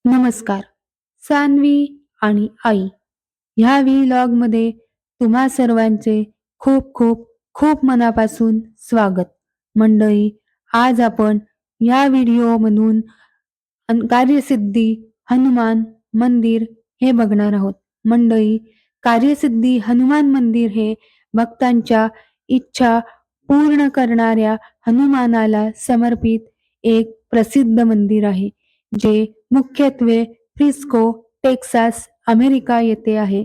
नमस्कार. सान्वी आणि आई ह्या व्लॉगमध्ये तुम्हा सर्वांचे खूप खूप खूप मनापासून स्वागत. मंडळी, आज आपण या व्हिडिओमधून कार्यसिद्धी हनुमान मंदिर हे बघणार आहोत. मंडळी, कार्यसिद्धी हनुमान मंदिर हे भक्तांच्या इच्छा पूर्ण करणाऱ्या हनुमानाला समर्पित एक प्रसिद्ध मंदिर आहे, जे मुख्यत्वे फ्रिस्को, टेक्सास, अमेरिका येथे आहे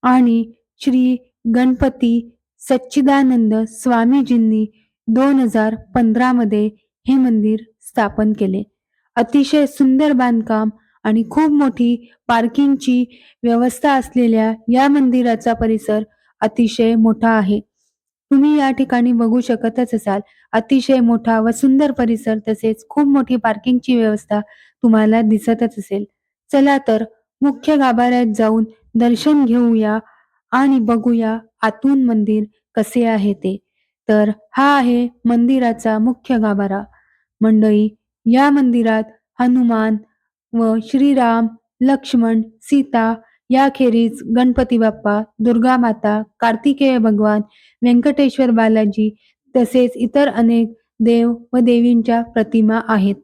आणि श्री गणपती सच्चिदानंद स्वामीजींनी 2015 मध्ये हे मंदिर स्थापन केले. अतिशय सुंदर बांधकाम आणि खूप मोठी पार्किंगची व्यवस्था असलेल्या या मंदिराचा परिसर अतिशय मोठा आहे. तुम्ही या ठिकाणी बघू शकतच असाल, अतिशय मोठा व सुंदर परिसर तसेच खूप मोठी पार्किंगची व्यवस्था तुम्हाला दिसतच असेल. चला तर मुख्य गाभाऱ्यात जाऊन दर्शन घेऊया आणि बघूया आतून मंदिर कसे आहे ते. तर हा आहे मंदिराचा मुख्य गाभारा. मंडळी, या मंदिरात हनुमान व श्रीराम, लक्ष्मण, सीता याखेरीज गणपती बाप्पा, दुर्गा माता, कार्तिकेय भगवान, व्यंकटेश्वर बालाजी तसेच इतर अनेक देव व देवींच्या प्रतिमा आहेत.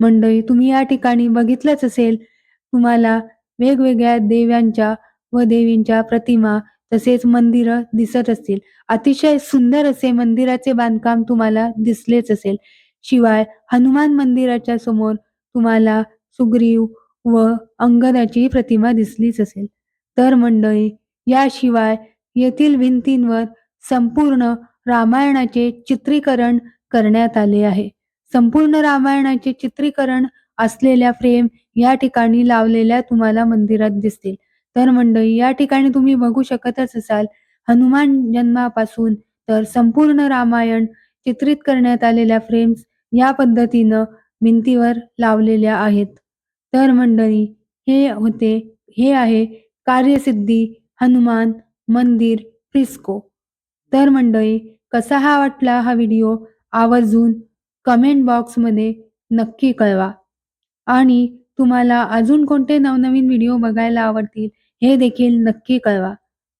मंडळी, तुम्ही या ठिकाणी बघितलंच असेल, तुम्हाला वेगवेगळ्या देवांच्या व देवींच्या प्रतिमा तसेच मंदिरं दिसत असतील. अतिशय सुंदर असे मंदिराचे बांधकाम तुम्हाला दिसलेच असेल. शिवाय हनुमान मंदिराच्या समोर तुम्हाला सुग्रीव व अंगदाची प्रतिमा दिसलीच असेल. तर मंडळी, याशिवाय येथील भिंतींवर संपूर्ण रामायणाचे चित्रीकरण करण्यात आले आहे. संपूर्ण रामायणाचे चित्रीकरण असलेल्या फ्रेम या ठिकाणी लावलेल्या तुम्हाला मंदिरात दिसतील. तर मंडळी, या ठिकाणी तुम्ही बघू शकतच असाल, हनुमान जन्मापासून तर संपूर्ण रामायण चित्रित करण्यात आलेल्या फ्रेम्स या पद्धतीनं भिंतीवर लावलेल्या आहेत. तर मंडळी, हे आहे कार्यसिद्धी हनुमान मंदिर फ्रिस्को. तर मंडळी, कसा वाटला हा व्हिडिओ आवर्जून कमेंट बॉक्समध्ये नक्की कळवा आणि तुम्हाला अजून कोणते नवनवीन व्हिडिओ बघायला आवडतील हे देखील नक्की कळवा.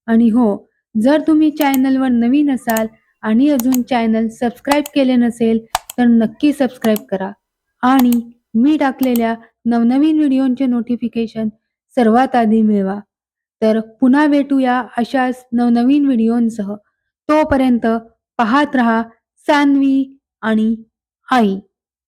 आणि हो, जर तुम्ही चॅनलवर नवीन असाल आणि अजून चॅनल सबस्क्राईब केले नसेल तर नक्की सबस्क्राईब करा आणि मी टाकलेल्या नवनवीन व्हिडिओंचे नोटिफिकेशन सर्वात आधी मिळवा. तर पुन्हा भेटूया अशाच नवनवीन व्हिडिओंसह. तोपर्यंत पाहत रहा सान्वी आणि आई.